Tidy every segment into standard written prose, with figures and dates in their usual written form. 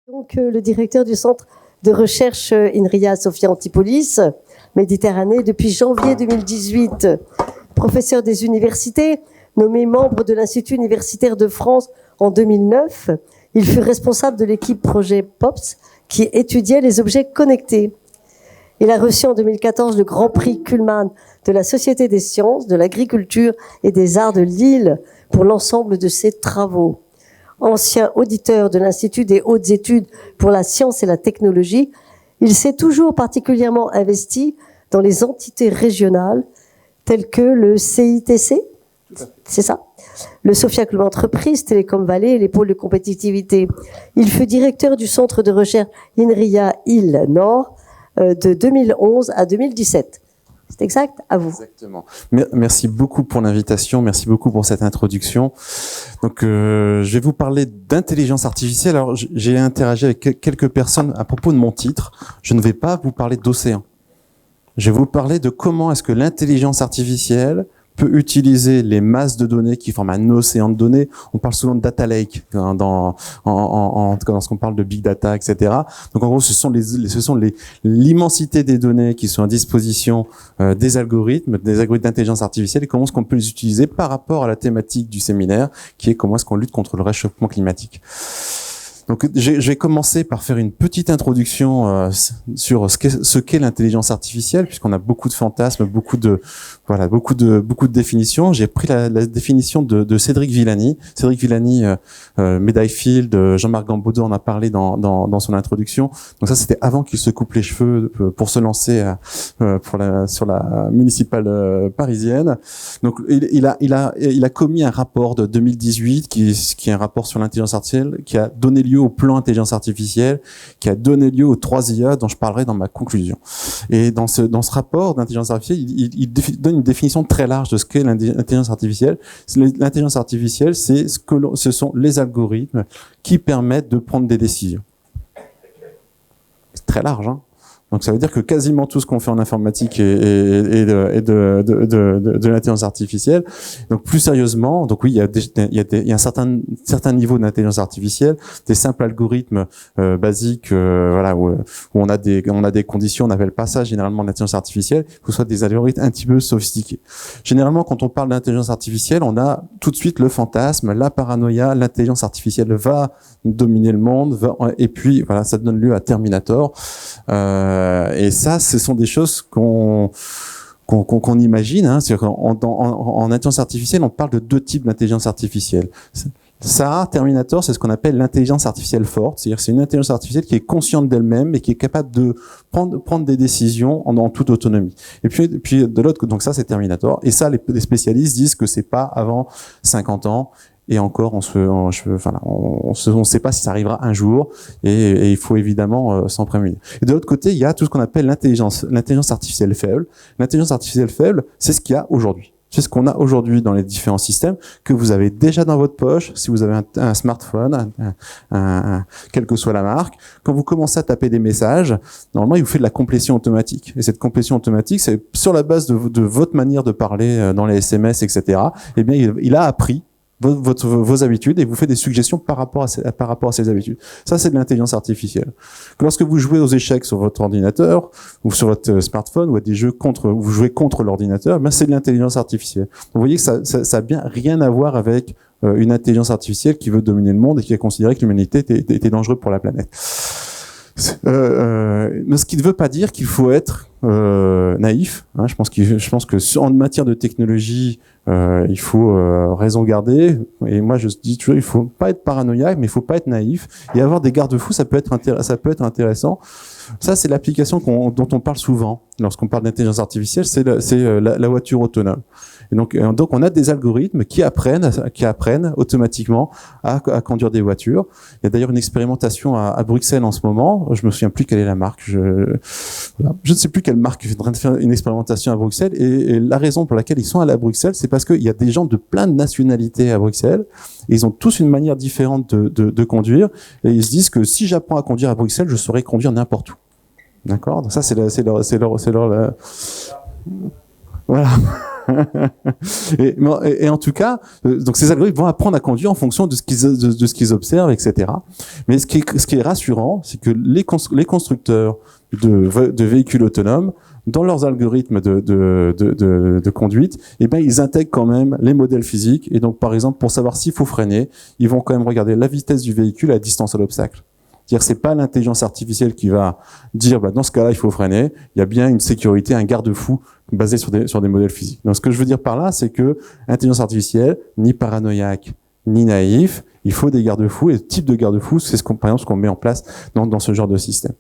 Donc, le directeur du centre de recherche INRIA, Sophia Antipolis, Méditerranée, depuis janvier 2018, professeur des universités, nommé membre de l'Institut universitaire de France en 2009, il fut responsable de l'équipe projet POPS qui étudiait les objets connectés. Il a reçu en 2014 le Grand Prix Kuhlmann de la Société des sciences, de l'agriculture et des arts de Lille pour l'ensemble de ses travaux. Ancien auditeur de l'Institut des hautes études pour la science et la technologie, il s'est toujours particulièrement investi dans les entités régionales telles que le CITC, c'est ça, le Sophia Club Entreprises, Télécom Vallée et les pôles de compétitivité. Il fut directeur du centre de recherche INRIA Île Nord de 2011 à 2017. C'est exact, à vous. Exactement. Merci beaucoup pour l'invitation, merci beaucoup pour cette introduction. Donc, je vais vous parler d'intelligence artificielle. Alors, j'ai interagi avec quelques personnes à propos de mon titre. Je ne vais pas vous parler d'océan. Je vais vous parler de comment est-ce que l'intelligence artificielle peut utiliser les masses de données qui forment un océan de données. On parle souvent de data lake lorsqu'on parle de big data, etc. Donc en gros, ce sont l'immensité des données qui sont à disposition des algorithmes d'intelligence artificielle et comment est-ce qu'on peut les utiliser par rapport à la thématique du séminaire, qui est comment est-ce qu'on lutte contre le réchauffement climatique. Donc, je vais commencer par faire une petite introduction sur ce qu'est l'intelligence artificielle, puisqu'on a beaucoup de fantasmes, beaucoup de définitions. J'ai pris la définition de Cédric Villani. Cédric Villani, médaille Field, Jean-Marc Gambodo en a parlé dans son introduction. Donc ça, c'était avant qu'il se coupe les cheveux pour se lancer sur la municipale parisienne. Donc, il a commis un rapport de 2018 qui est un rapport sur l'intelligence artificielle qui a donné lieu au plan intelligence artificielle, qui a donné lieu aux 3 IA dont je parlerai dans ma conclusion. Et dans ce rapport d'intelligence artificielle, il donne une définition très large de ce qu'est l'intelligence artificielle. L'intelligence artificielle, ce sont les algorithmes qui permettent de prendre des décisions. C'est très large, hein. Donc ça veut dire que quasiment tout ce qu'on fait en informatique est de l'intelligence artificielle. Donc plus sérieusement, donc oui, il y a un certain niveau d'intelligence artificielle, des simples algorithmes basiques, où on a des conditions, on n'appelle pas ça généralement l'intelligence artificielle, il faut que ce soit des algorithmes un petit peu sophistiqués. Généralement, quand on parle d'intelligence artificielle, on a tout de suite le fantasme, la paranoïa, l'intelligence artificielle va dominer le monde, et puis voilà, ça donne lieu à Terminator. Et ça, ce sont des choses qu'on imagine. Hein. En intelligence artificielle, on parle de 2 types d'intelligence artificielle. Ça, Terminator, c'est ce qu'on appelle l'intelligence artificielle forte. C'est-à-dire que c'est une intelligence artificielle qui est consciente d'elle-même et qui est capable de prendre des décisions en toute autonomie. Et puis de l'autre, donc ça, c'est Terminator. Et ça, les spécialistes disent que c'est pas avant 50 ans. Et encore, on sait pas si ça arrivera un jour, et il faut évidemment s'en prémunir. Et de l'autre côté, il y a tout ce qu'on appelle l'intelligence artificielle faible. L'intelligence artificielle faible, c'est ce qu'il y a aujourd'hui. C'est ce qu'on a aujourd'hui dans les différents systèmes que vous avez déjà dans votre poche. Si vous avez un smartphone, quelle que soit la marque, quand vous commencez à taper des messages, normalement, il vous fait de la complétion automatique. Et cette complétion automatique, c'est sur la base de votre manière de parler dans les SMS, etc. Eh bien, il a appris vos habitudes et vous fait des suggestions par rapport à ces habitudes. Ça, c'est de l'intelligence artificielle. Lorsque vous jouez aux échecs sur votre ordinateur ou sur votre smartphone ou à des jeux vous jouez contre l'ordinateur, ben c'est de l'intelligence artificielle. Vous voyez que ça a bien rien à voir avec une intelligence artificielle qui veut dominer le monde et qui a considéré que l'humanité était dangereuse pour la planète. Mais ce qui ne veut pas dire qu'il faut être naïf. Hein, je pense que en matière de technologie, il faut raison garder. Et moi, je dis toujours, il faut pas être paranoïaque, mais il faut pas être naïf. Et avoir des garde-fous, ça peut être intéressant. Ça, c'est l'application dont on parle souvent lorsqu'on parle d'intelligence artificielle, c'est la voiture autonome. Et donc, on a des algorithmes qui apprennent automatiquement à conduire des voitures. Il y a d'ailleurs une expérimentation à Bruxelles en ce moment. Je me souviens plus quelle est la marque. Je ne sais plus quelle marque est en train de faire une expérimentation à Bruxelles. Et la raison pour laquelle ils sont allés à Bruxelles, c'est parce qu'il y a des gens de plein de nationalités à Bruxelles. Et ils ont tous une manière différente de conduire. Et ils se disent que si j'apprends à conduire à Bruxelles, je saurai conduire n'importe où. D'accord? Donc ça, voilà. et en tout cas, donc ces algorithmes vont apprendre à conduire en fonction de ce qu'ils observent, etc. Mais ce qui est rassurant, c'est que les constructeurs de véhicules autonomes, dans leurs algorithmes de conduite, eh ben ils intègrent quand même les modèles physiques. Et donc, par exemple, pour savoir s'il faut freiner, ils vont quand même regarder la vitesse du véhicule à la distance à l'obstacle. C'est-à-dire, c'est pas l'intelligence artificielle qui va dire, bah, dans ce cas-là, il faut freiner. Il y a bien une sécurité, un garde-fou basé sur des modèles physiques. Donc, ce que je veux dire par là, c'est que intelligence artificielle, ni paranoïaque, ni naïf, il faut des garde-fous. Et le type de garde-fous, c'est par exemple, ce qu'on met en place dans ce genre de système.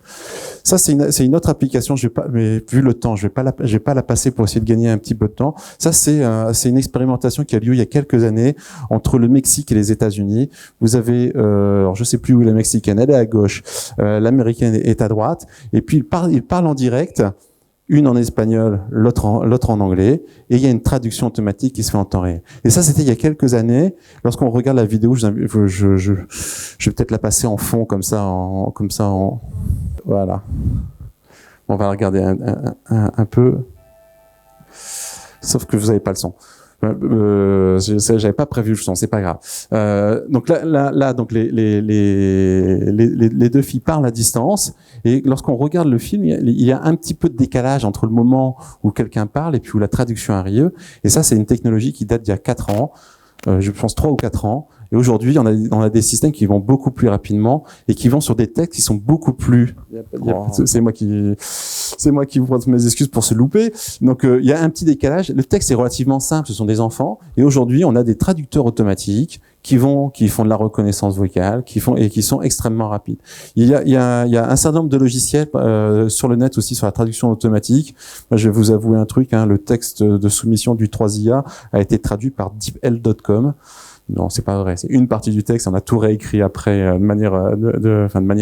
Ça, c'est une autre application. Mais vu le temps, je vais pas la passer pour essayer de gagner un petit peu de temps. Ça, c'est une expérimentation qui a lieu il y a quelques années entre le Mexique et les États-Unis. Vous avez, alors je sais plus où est la mexicaine, elle est à gauche, l'américaine est à droite. Et puis ils parlent en direct. Une en espagnol, l'autre en anglais, et il y a une traduction automatique qui se fait en temps réel. Et ça, c'était il y a quelques années. Lorsqu'on regarde la vidéo, je vais peut-être la passer en fond comme ça, voilà. On va regarder un peu. Sauf que vous n'avez pas le son. J'avais pas prévu le son, c'est pas grave. Donc là, donc les deux filles parlent à distance, et lorsqu'on regarde le film, il y a un petit peu de décalage entre le moment où quelqu'un parle et puis où la traduction arrive. Et ça, c'est une technologie qui date d'il y a 4 ans, je pense 3 ou 4 ans. Et aujourd'hui, on a des systèmes qui vont beaucoup plus rapidement et qui vont sur des textes qui sont beaucoup plus. C'est moi qui vous prends mes excuses pour se louper. Donc, il y a un petit décalage. Le texte est relativement simple. Ce sont des enfants. Et aujourd'hui, on a des traducteurs automatiques qui font de la reconnaissance vocale, qui sont extrêmement rapides. Il y a un certain nombre de logiciels sur le net aussi sur la traduction automatique. Moi, je vais vous avouer un truc. Hein, le texte de soumission du 3IA a été traduit par DeepL.com. Non, c'est pas vrai. C'est une partie du texte. On a tout réécrit après de manière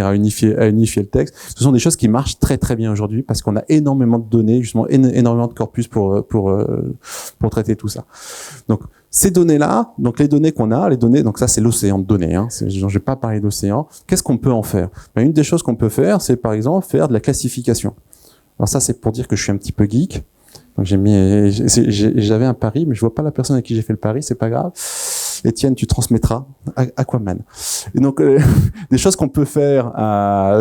à unifier le texte. Ce sont des choses qui marchent très très bien aujourd'hui parce qu'on a énormément de données, justement énormément de corpus pour traiter tout ça. Donc ces données-là, donc les données qu'on a, donc ça c'est l'océan de données. Hein, je vais pas parler d'océan. Qu'est-ce qu'on peut en faire? Ben, une des choses qu'on peut faire, c'est par exemple faire de la classification. Alors ça c'est pour dire que je suis un petit peu geek. Donc j'avais un pari, mais je vois pas la personne à qui j'ai fait le pari. C'est pas grave. Étienne, tu transmettras Aquaman. Et donc, des choses qu'on peut faire avec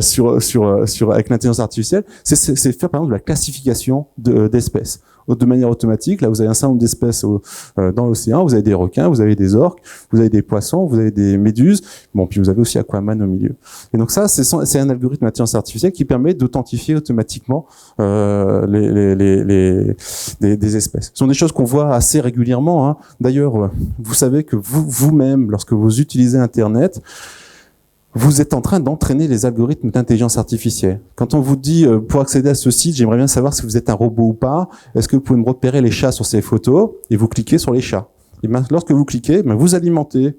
l'intelligence artificielle, c'est faire par exemple de la classification d'espèces de manière automatique. Là, vous avez un certain nombre d'espèces dans l'océan. Vous avez des requins, vous avez des orques, vous avez des poissons, vous avez des méduses. Bon, puis vous avez aussi Aquaman au milieu. Et donc ça, c'est un algorithme d'intelligence artificielle qui permet d'authentifier automatiquement des espèces. Ce sont des choses qu'on voit assez régulièrement. Hein. D'ailleurs, vous savez que vous-même, lorsque vous utilisez Internet, vous êtes en train d'entraîner les algorithmes d'intelligence artificielle. Quand on vous dit, pour accéder à ce site, j'aimerais bien savoir si vous êtes un robot ou pas, est-ce que vous pouvez me repérer les chats sur ces photos? Et vous cliquez sur les chats. Et bien, lorsque vous cliquez, vous alimentez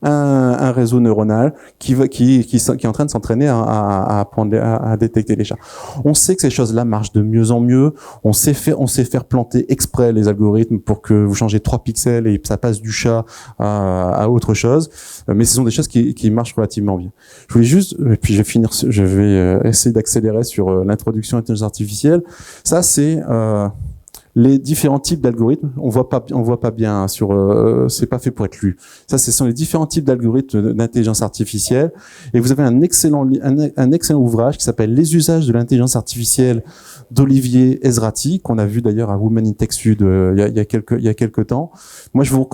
un réseau neuronal qui est en train de s'entraîner à détecter les chats. On sait que ces choses-là marchent de mieux en mieux. On sait faire planter exprès les algorithmes pour que vous changez 3 pixels et ça passe du chat à autre chose. Mais ce sont des choses qui marchent relativement bien. Je voulais juste, et puis je vais essayer d'accélérer sur l'introduction à l'intelligence artificielle. Ça, c'est les différents types d'algorithmes, on voit pas bien c'est pas fait pour être lu. Ça, ce sont les différents types d'algorithmes d'intelligence artificielle. Et vous avez un excellent ouvrage qui s'appelle Les usages de l'intelligence artificielle d'Olivier Ezrati, qu'on a vu d'ailleurs à Women in Tech Sud il y a quelques temps. Moi, je vous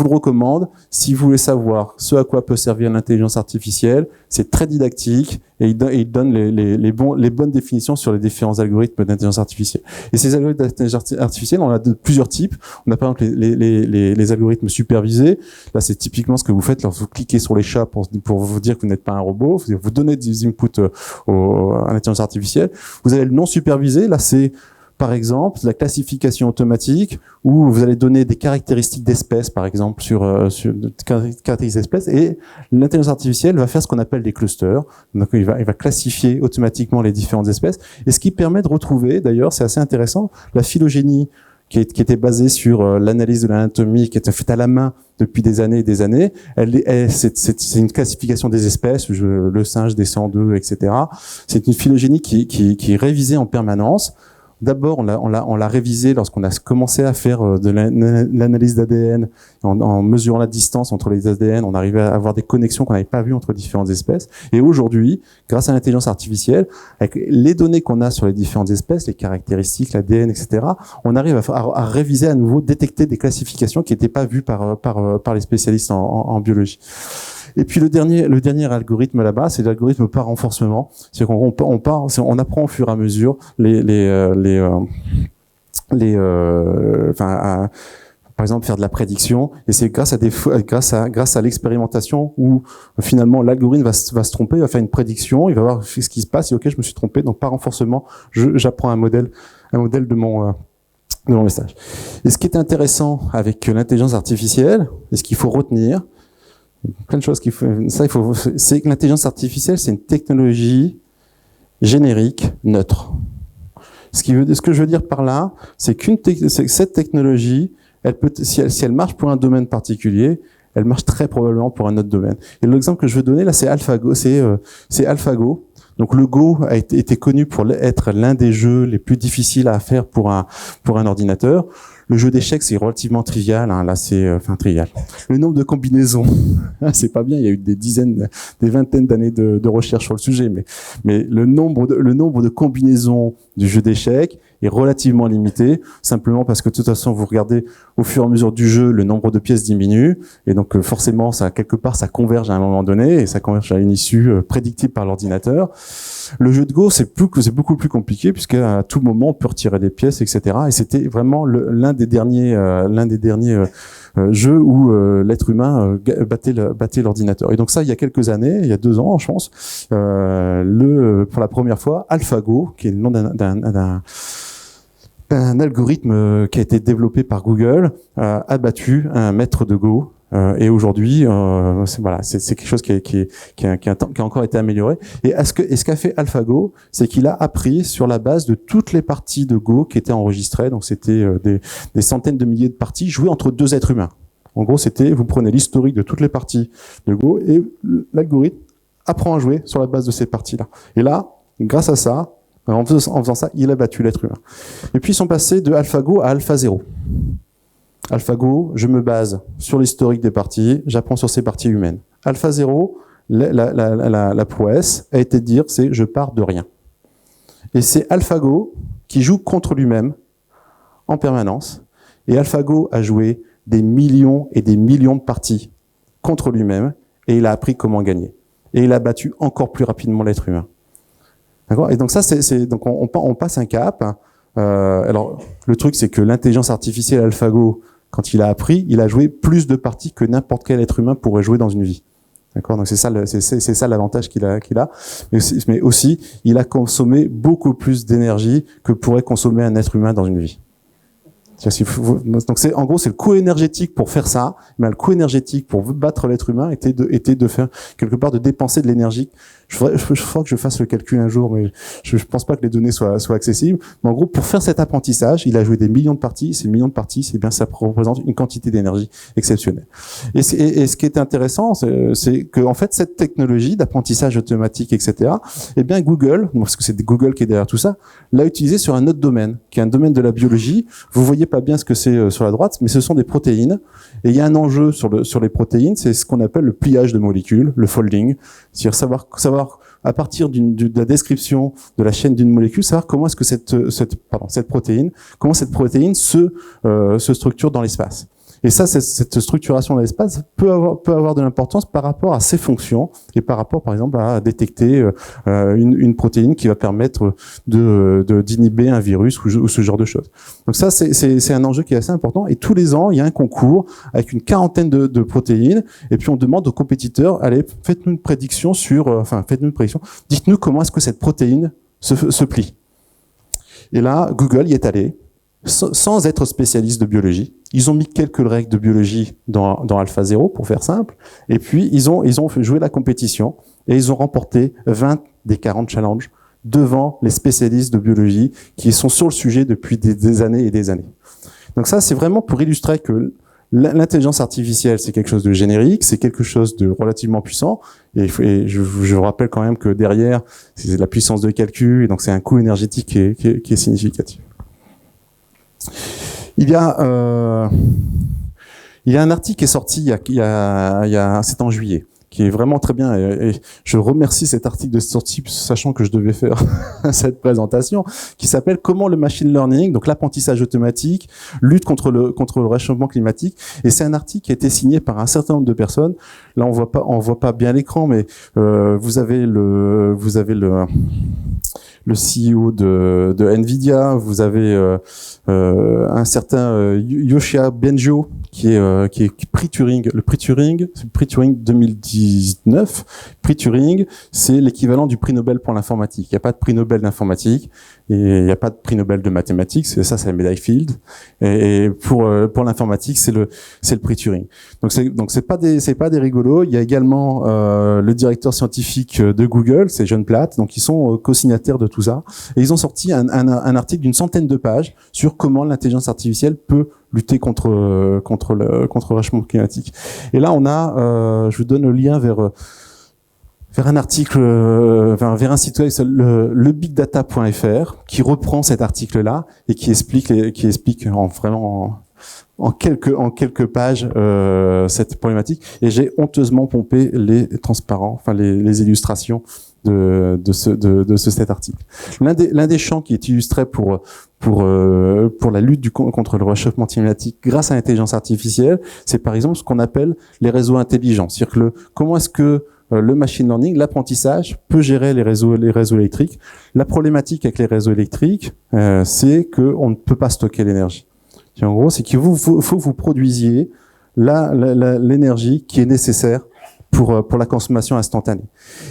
le recommande si vous voulez savoir ce à quoi peut servir l'intelligence artificielle. C'est très didactique et il donne les bonnes définitions sur les différents algorithmes d'intelligence artificielle. Et ces algorithmes d'intelligence artificielle, on a de plusieurs types. On a par exemple les algorithmes supervisés. Là, c'est typiquement ce que vous faites lorsque vous cliquez sur les chats pour vous dire que vous n'êtes pas un robot. Vous donnez des inputs à l'intelligence artificielle. Vous avez le non supervisé. Là, c'est par exemple la classification automatique où vous allez donner des caractéristiques d'espèces, par exemple sur caractéristiques d'espèces, et l'intelligence artificielle va faire ce qu'on appelle des clusters. Donc il va classifier automatiquement les différentes espèces, et ce qui permet de retrouver, d'ailleurs, c'est assez intéressant, la phylogénie qui était basée sur l'analyse de l'anatomie, qui était faite à la main depuis des années et des années. C'est une classification des espèces, le singe descend d'eux, etc. C'est une phylogénie qui est révisée en permanence. D'abord, on l'a révisé lorsqu'on a commencé à faire de l'analyse d'ADN. En mesurant la distance entre les ADN, on arrivait à avoir des connexions qu'on n'avait pas vues entre différentes espèces. Et aujourd'hui, grâce à l'intelligence artificielle, avec les données qu'on a sur les différentes espèces, les caractéristiques, l'ADN, etc., on arrive à réviser à nouveau, détecter des classifications qui n'étaient pas vues par les spécialistes en biologie. Et puis le dernier algorithme là-bas, c'est l'algorithme par renforcement. C'est qu'on on apprend au fur et à mesure par exemple faire de la prédiction, et c'est grâce à l'expérimentation où finalement l'algorithme va se tromper, il va faire une prédiction, il va voir ce qui se passe, et ok, je me suis trompé, donc par renforcement, j'apprends un modèle de mon message. Et ce qui est intéressant avec l'intelligence artificielle, et ce qu'il faut retenir, plein de choses c'est que l'intelligence artificielle, c'est une technologie générique neutre. Ce que je veux dire par là, c'est que cette technologie, si elle marche pour un domaine particulier, elle marche très probablement pour un autre domaine. Et l'exemple que je veux donner là, c'est AlphaGo. C'est AlphaGo. Donc le Go a été connu pour être l'un des jeux les plus difficiles à faire pour un ordinateur. Le jeu d'échecs, c'est relativement trivial, hein. Là, c'est trivial. Le nombre de combinaisons, c'est pas bien. Il y a eu des vingtaines d'années de recherche sur le sujet, mais le nombre de combinaisons du jeu d'échecs est relativement limité, simplement parce que de toute façon, vous regardez au fur et à mesure du jeu, le nombre de pièces diminue, et donc forcément, quelque part, ça converge à un moment donné, et ça converge à une issue prédictible par l'ordinateur. Le jeu de Go, c'est beaucoup plus compliqué, puisqu'à tout moment, on peut retirer des pièces, etc. Et c'était vraiment l'un des derniers jeux où l'être humain battait l'ordinateur. Et donc ça, il y a quelques années, il y a 2 ans, je pense, pour la première fois, AlphaGo, qui est le nom d'un algorithme qui a été développé par Google, a battu un maître de Go. Et aujourd'hui, c'est quelque chose qui a encore été amélioré. Et ce qu'a fait AlphaGo, c'est qu'il a appris sur la base de toutes les parties de Go qui étaient enregistrées. Donc c'était des centaines de milliers de parties jouées entre 2 êtres humains. En gros, vous prenez l'historique de toutes les parties de Go et l'algorithme apprend à jouer sur la base de ces parties-là. Et là, grâce à ça, en faisant ça, il a battu l'être humain. Et puis ils sont passés de AlphaGo à AlphaZero. AlphaGo, je me base sur l'historique des parties, j'apprends sur ces parties humaines. AlphaZero, la prouesse a été de dire, je pars de rien. Et c'est AlphaGo qui joue contre lui-même en permanence. Et AlphaGo a joué des millions et des millions de parties contre lui-même, et il a appris comment gagner. Et il a battu encore plus rapidement l'être humain. D'accord ? Et donc ça, donc on passe un cap. Alors, le truc, c'est que l'intelligence artificielle AlphaGo, quand il a appris, il a joué plus de parties que n'importe quel être humain pourrait jouer dans une vie. D'accord ? Donc c'est ça l'avantage qu'il a. Mais aussi, il a consommé beaucoup plus d'énergie que pourrait consommer un être humain dans une vie. Donc en gros, c'est le coût énergétique pour faire ça, mais le coût énergétique pour battre l'être humain était de faire quelque part de dépenser de l'énergie. Je crois que je fasse le calcul un jour, mais je pense pas que les données soient accessibles. Mais en gros, pour faire cet apprentissage, il a joué des millions de parties. Ces millions de parties, ça représente une quantité d'énergie exceptionnelle. Et ce qui est intéressant, c'est que en fait, cette technologie d'apprentissage automatique, etc., eh bien Google, parce que c'est Google qui est derrière tout ça, l'a utilisé sur un autre domaine, qui est un domaine de la biologie. Vous voyez pas bien ce que c'est sur la droite, mais ce sont des protéines. Et il y a un enjeu sur les protéines, c'est ce qu'on appelle le pliage de molécules, le folding, c'est-à-dire savoir à partir de la description de la chaîne d'une molécule, savoir comment est-ce que cette protéine se structure dans l'espace. Et ça, cette structuration de l'espace peut avoir de l'importance par rapport à ses fonctions et par rapport, par exemple, à détecter une protéine qui va permettre d'inhiber un virus ou ce genre de choses. Donc ça, c'est un enjeu qui est assez important. Et tous les ans, il y a un concours avec une quarantaine de protéines. Et puis on demande aux compétiteurs, allez, faites-nous une prédiction dites-nous comment est-ce que cette protéine se plie. Et là, Google y est allé, sans être spécialiste de biologie. Ils ont mis quelques règles de biologie dans AlphaZero, pour faire simple, et puis ils ont fait jouer la compétition, et ils ont remporté 20 des 40 challenges devant les spécialistes de biologie qui sont sur le sujet depuis des années et des années. Donc ça, c'est vraiment pour illustrer que l'intelligence artificielle, c'est quelque chose de générique, c'est quelque chose de relativement puissant, et je vous rappelle quand même que derrière, c'est de la puissance de calcul, et donc c'est un coût énergétique qui est significatif. Il y a un article qui est sorti c'est en juillet, qui est vraiment très bien, et je remercie cet article de sortie, sachant que je devais faire cette présentation, qui s'appelle Comment le machine learning, donc l'apprentissage automatique, lutte contre le réchauffement climatique. Et c'est un article qui a été signé par un certain nombre de personnes. Là, on voit pas bien l'écran, mais vous avez le CEO de Nvidia, vous avez un certain Yoshia Bengio qui est prix Turing. Le prix Turing 2019. Prix Turing, c'est l'équivalent du prix Nobel pour l'informatique. Il n'y a pas de prix Nobel d'informatique et il n'y a pas de prix Nobel de mathématiques. C'est la médaille Fields. Et pour l'informatique, c'est le prix Turing. Donc c'est pas des rigolos. Il y a également le directeur scientifique de Google, c'est John Platt. Donc ils sont co-signataires de tout ça. Et ils ont sorti un article d'une centaine de pages sur comment l'intelligence artificielle peut lutter contre le réchauffement climatique. Et là, on a, je vous donne le lien vers un article, vers un site web, le bigdata.fr, qui reprend cet article-là et qui explique en quelques pages cette problématique. Et j'ai honteusement pompé les illustrations de cet article. L'un des champs qui est illustré pour la lutte contre le réchauffement climatique grâce à l'intelligence artificielle, c'est par exemple ce qu'on appelle les réseaux intelligents. C'est-à-dire que comment est-ce que le machine learning, l'apprentissage, peut gérer les réseaux électriques. La problématique avec les réseaux électriques, c'est qu'on ne peut pas stocker l'énergie. En gros, c'est qu'il faut que vous produisiez l'énergie qui est nécessaire pour la consommation instantanée.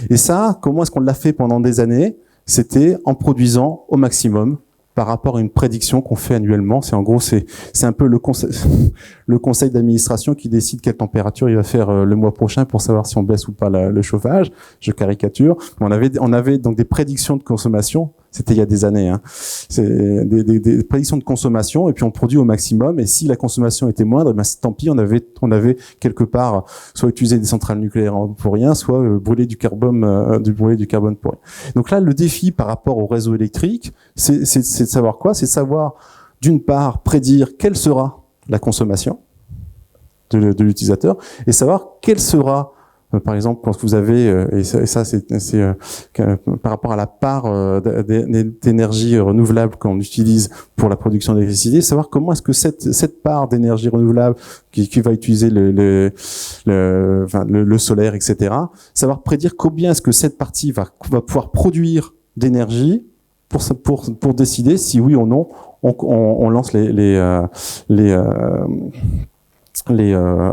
Et ça, comment est-ce qu'on l'a fait pendant des années? C'était en produisant au maximum par rapport à une prédiction qu'on fait annuellement. C'est un peu le conseil d'administration qui décide quelle température il va faire le mois prochain pour savoir si on baisse ou pas le chauffage. Je caricature. On avait donc des prédictions de consommation. C'était il y a des années, hein. C'est des prédictions de consommation, et puis on produit au maximum. Et si la consommation était moindre, ben tant pis, on avait quelque part soit utilisé des centrales nucléaires pour rien, soit brûler du carbone pour rien. Donc là, le défi par rapport au réseau électrique, c'est de savoir quoi? C'est de savoir, d'une part, prédire quelle sera la consommation de l'utilisateur, et savoir quelle sera par exemple, quand vous avez, et ça c'est par rapport à la part d'énergie renouvelable qu'on utilise pour la production d'électricité, savoir comment est-ce que cette part d'énergie renouvelable qui va utiliser le solaire, etc., savoir prédire combien est-ce que cette partie va pouvoir produire d'énergie pour décider si oui ou non on lance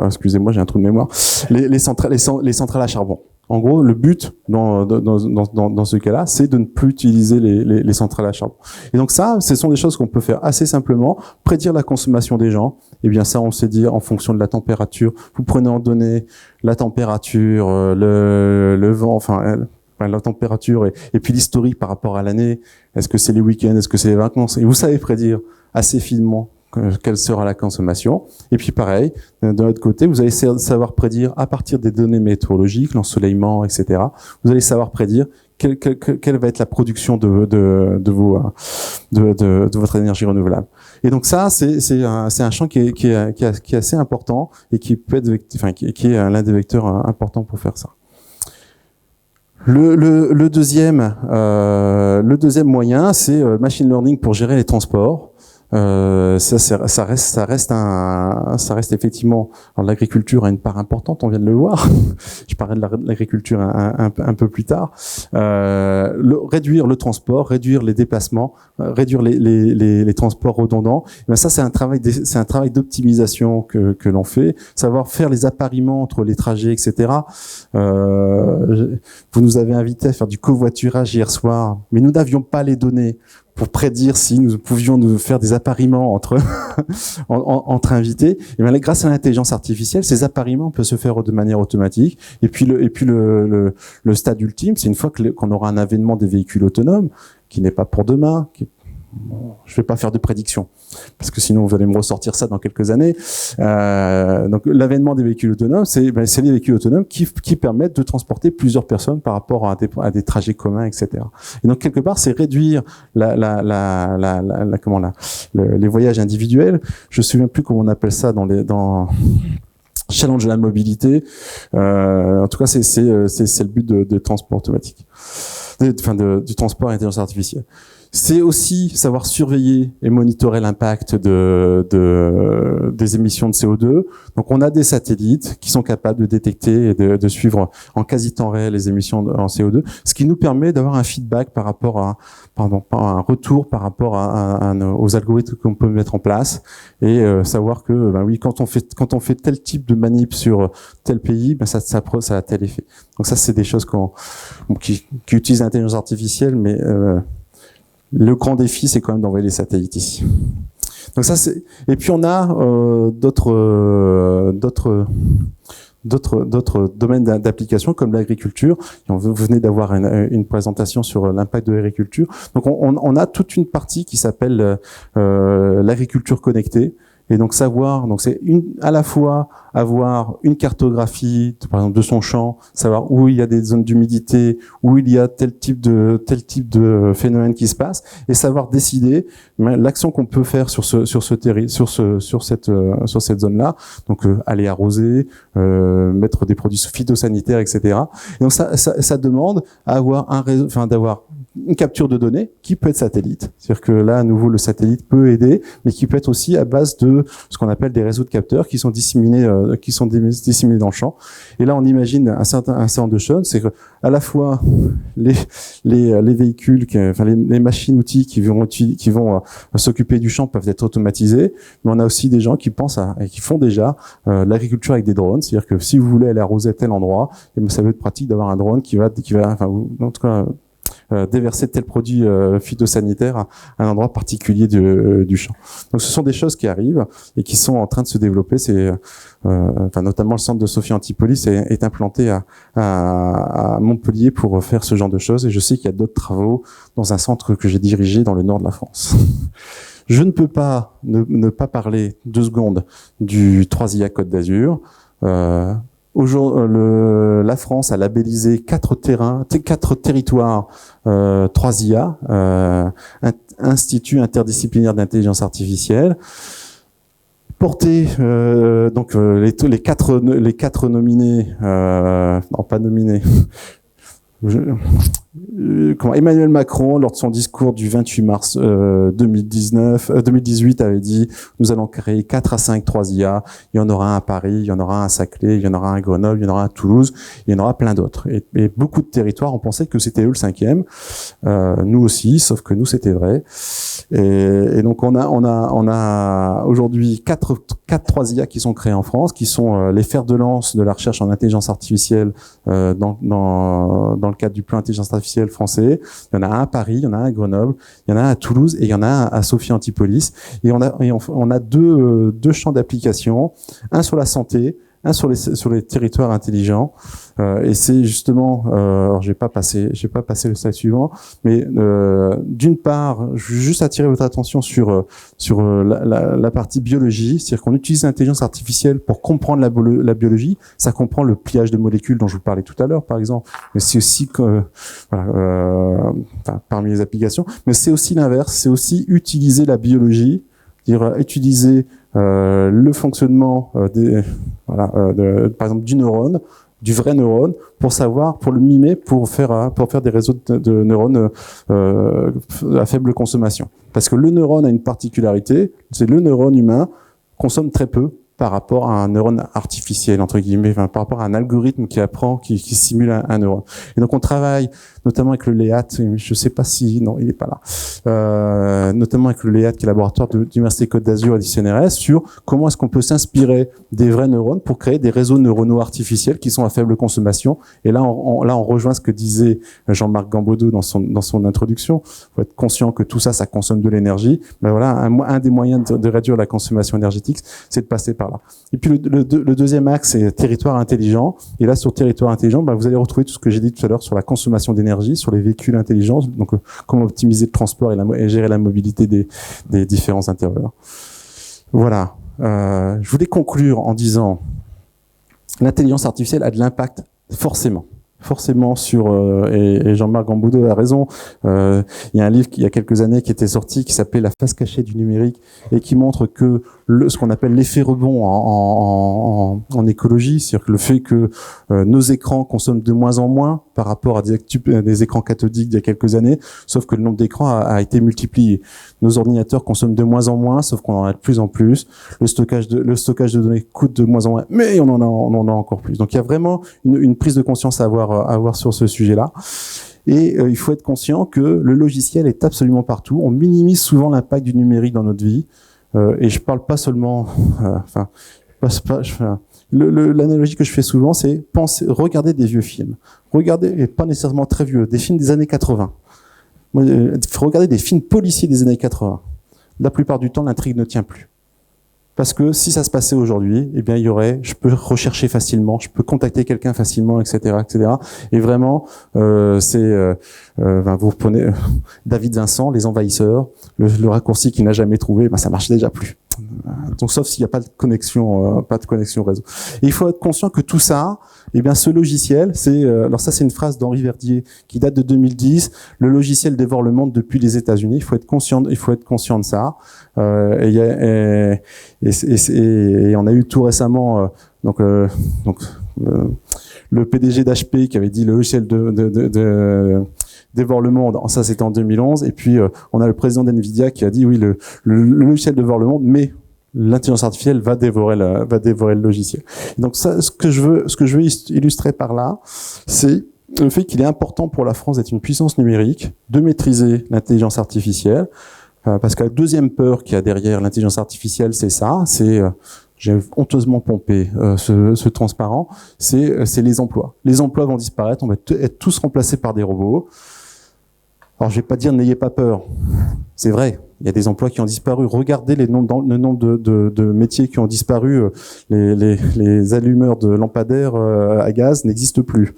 excusez-moi, j'ai un trou de mémoire. Les centrales à charbon. En gros, le but dans ce cas-là, c'est de ne plus utiliser les centrales à charbon. Et donc ça, ce sont des choses qu'on peut faire assez simplement. Prédire la consommation des gens. Eh bien ça, on sait dire en fonction de la température. Vous prenez en données la température, le vent, la température et puis l'historique par rapport à l'année. Est-ce que c'est les week-ends, est-ce que c'est les vacances? Et vous savez prédire assez finement quelle sera la consommation. Et puis pareil, de l'autre côté, vous allez savoir prédire à partir des données météorologiques, l'ensoleillement, etc. Vous allez savoir prédire quelle va être la production de votre énergie renouvelable. Et donc ça, c'est un champ qui est assez important et qui peut être, qui est l'un des vecteurs importants pour faire ça. Le deuxième moyen, c'est machine learning pour gérer les transports. Ça reste effectivement, l'agriculture a une part importante, on vient de le voir. Je parlerai de l'agriculture un peu plus tard. Réduire le transport, réduire les déplacements, réduire les transports redondants. Mais ça, c'est un travail d'optimisation que l'on fait. Savoir faire les appariements entre les trajets, etc. Vous nous avez invités à faire du covoiturage hier soir, mais nous n'avions pas les données pour prédire si nous pouvions nous faire des appariements entre invités. Et bien, grâce à l'intelligence artificielle, ces appariements peuvent se faire de manière automatique. Et puis le stade ultime, c'est une fois qu'on aura un avènement des véhicules autonomes, qui n'est pas pour demain, je vais pas faire de prédiction parce que sinon vous allez me ressortir ça dans quelques années. Donc l'avènement des véhicules autonomes, c'est les véhicules autonomes qui permettent de transporter plusieurs personnes par rapport à des trajets communs, etc. Et donc quelque part, c'est réduire les voyages individuels. Je me souviens plus comment on appelle ça dans challenge de la mobilité. En tout cas, c'est le but de transport automatique, du transport à intelligence artificielle. C'est aussi savoir surveiller et monitorer l'impact des émissions de CO2. Donc, on a des satellites qui sont capables de détecter et de suivre en quasi temps réel les émissions en CO2, ce qui nous permet d'avoir un feedback par rapport un retour par rapport aux algorithmes qu'on peut mettre en place et savoir que, oui, quand on fait tel type de manip sur tel pays, ça a tel effet. Donc ça, c'est des choses qui utilisent l'intelligence artificielle, mais le grand défi, c'est quand même d'envoyer les satellites ici. Donc ça, et puis on a d'autres domaines d'application comme l'agriculture. Vous venez d'avoir une présentation sur l'impact de l'agriculture. Donc on a toute une partie qui s'appelle l'agriculture connectée. Et donc c'est à la fois avoir une cartographie, par exemple, de son champ, savoir où il y a des zones d'humidité, où il y a tel type de phénomène qui se passe, et savoir décider l'action qu'on peut faire sur cette zone-là. Donc aller arroser, mettre des produits phytosanitaires, etc. Et donc ça demande à avoir d'avoir une capture de données qui peut être satellite. C'est-à-dire que là, à nouveau, le satellite peut aider, mais qui peut être aussi à base de ce qu'on appelle des réseaux de capteurs qui sont disséminés dans le champ. Et là, on imagine un certain nombre de choses. C'est que à la fois les véhicules, les machines-outils qui vont s'occuper du champ peuvent être automatisés, mais on a aussi des gens qui pensent et qui font déjà l'agriculture avec des drones. C'est-à-dire que si vous voulez aller arroser tel endroit, ça va être pratique d'avoir un drone qui va en tout cas déverser tel produit phytosanitaire à un endroit particulier du champ. Donc ce sont des choses qui arrivent et qui sont en train de se développer. C'est notamment le centre de Sophia Antipolis est implanté à Montpellier pour faire ce genre de choses. Et je sais qu'il y a d'autres travaux dans un centre que j'ai dirigé dans le nord de la France. Je ne peux pas ne pas parler 2 secondes du 3IA Côte d'Azur. Aujourd'hui, la France a labellisé 4 territoires 3IA, Institut interdisciplinaire d'intelligence artificielle. Porté les quatre nominés, pas nominés. Emmanuel Macron, lors de son discours du 28 mars 2018, avait dit « Nous allons créer 4 à 5 3IA. Il y en aura un à Paris, il y en aura un à Saclay, il y en aura un à Grenoble, il y en aura un à Toulouse, il y en aura plein d'autres. » Et beaucoup de territoires ont pensé que c'était eux le 5e. Nous aussi, sauf que nous, c'était vrai. Et donc, on a aujourd'hui 4 3IA qui sont créés en France, qui sont les fers de lance de la recherche en intelligence artificielle dans le cadre du plan intelligence artificielle français. Il y en a un à Paris, il y en a un à Grenoble, il y en a un à Toulouse et il y en a un à Sophia Antipolis. Et on a deux champs d'application, un sur la santé, un sur les territoires intelligents. Et c'est justement, alors je vais pas passer le slide suivant, mais d'une part, je veux juste attirer votre attention sur la partie biologie, c'est-à-dire qu'on utilise l'intelligence artificielle pour comprendre la biologie. Ça comprend le pliage de molécules dont je vous parlais tout à l'heure, par exemple, mais c'est aussi parmi les applications, mais c'est aussi l'inverse, c'est aussi utiliser la biologie, dire utiliser le fonctionnement par exemple du neurone, du vrai neurone, pour le mimer, pour faire des réseaux de neurones à faible consommation. Parce que le neurone a une particularité, c'est le neurone humain consomme très peu par rapport à un neurone artificiel, entre guillemets, par rapport à un algorithme qui apprend, qui simule un neurone. Et donc on travaille notamment avec le LEAT, je sais pas si, non, il est pas là, notamment avec le LEAT, qui est le laboratoire de l'Université Côte d'Azur et du CNRS, sur comment est-ce qu'on peut s'inspirer des vrais neurones pour créer des réseaux neuronaux artificiels qui sont à faible consommation. Et là, on rejoint ce que disait Jean-Marc Gambaudou dans son introduction. Faut être conscient que tout ça consomme de l'énergie. Ben voilà, un des moyens de réduire la consommation énergétique, c'est de passer par par là. Et puis le deuxième axe, c'est territoire intelligent. Et là, sur territoire intelligent, vous allez retrouver tout ce que j'ai dit tout à l'heure sur la consommation d'énergie, sur les véhicules intelligents, donc comment optimiser le transport et gérer la mobilité des différents intervenants. Voilà. Je voulais conclure en disant l'intelligence artificielle a de l'impact forcément sur et Jean-Marc Gamboudot a raison. Il y a un livre il y a quelques années qui était sorti qui s'appelait La face cachée du numérique et qui montre que ce qu'on appelle l'effet rebond en écologie, c'est-à-dire que le fait que nos écrans consomment de moins en moins par rapport à des écrans cathodiques d'il y a quelques années, sauf que le nombre d'écrans a été multiplié. Nos ordinateurs consomment de moins en moins, sauf qu'on en a de plus en plus. Le stockage de données coûte de moins en moins, mais on en a encore plus. Donc il y a vraiment une prise de conscience à avoir sur ce sujet-là. Et il faut être conscient que le logiciel est absolument partout. On minimise souvent l'impact du numérique dans notre vie. Et je parle pas seulement, l'analogie que je fais souvent, c'est regarder des vieux films. Regardez, et pas nécessairement très vieux, des films des années 80. Regardez des films policiers des années 80. La plupart du temps, l'intrigue ne tient plus. Parce que si ça se passait aujourd'hui, eh bien, je peux rechercher facilement, je peux contacter quelqu'un facilement, etc., etc. Et vraiment, vous reprenez David Vincent, Les Envahisseurs, le raccourci qu'il n'a jamais trouvé, ça marche déjà plus. Donc, sauf s'il n'y a pas de connexion réseau. Et il faut être conscient que tout ça, eh bien, ce logiciel, alors ça, c'est une phrase d'Henri Verdier qui date de 2010. Le logiciel dévore le monde depuis les États-Unis. Il faut être conscient de ça. Et on a eu tout récemment, le PDG d'HP qui avait dit le logiciel dévore le monde. Ça, c'était en 2011. Et puis, on a le président d'NVIDIA qui a dit oui, le logiciel dévore le monde, mais l'intelligence artificielle va dévorer le logiciel. Et donc ça, ce que je veux illustrer par là, c'est le fait qu'il est important pour la France d'être une puissance numérique, de maîtriser l'intelligence artificielle, parce que la deuxième peur qu'il y a derrière l'intelligence artificielle, c'est ça, j'ai honteusement pompé ce transparent, c'est les emplois. Les emplois vont disparaître, on va être tous remplacés par des robots. Alors je vais pas dire n'ayez pas peur, c'est vrai, il y a des emplois qui ont disparu. Regardez le nombre de métiers qui ont disparu. Les allumeurs de lampadaires à gaz n'existent plus.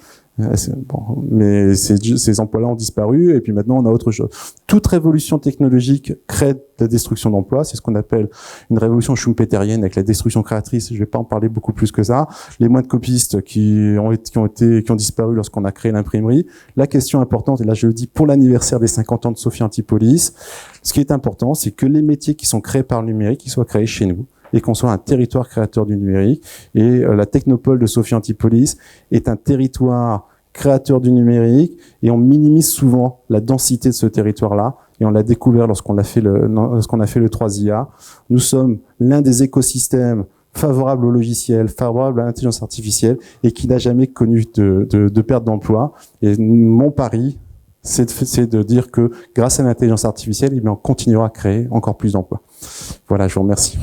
Mais ces emplois-là ont disparu et puis maintenant on a autre chose. Toute révolution technologique crée de la destruction d'emplois, c'est ce qu'on appelle une révolution schumpeterienne avec la destruction créatrice. Je vais pas en parler beaucoup plus que ça. Les moines copistes qui ont disparu lorsqu'on a créé l'imprimerie. La question importante, et là je le dis pour l'anniversaire des 50 ans de Sophia Antipolis, ce qui est important, c'est que les métiers qui sont créés par le numérique, ils soient créés chez nous, et qu'on soit un territoire créateur du numérique. Et la technopole de Sophia Antipolis est un territoire créateur du numérique, et on minimise souvent la densité de ce territoire-là, et on l'a découvert lorsqu'on a fait le 3IA. Nous sommes l'un des écosystèmes favorables au logiciel, favorables à l'intelligence artificielle, et qui n'a jamais connu de perte d'emploi. Et mon pari, c'est de dire que grâce à l'intelligence artificielle, eh bien, on continuera à créer encore plus d'emplois. Voilà, je vous remercie.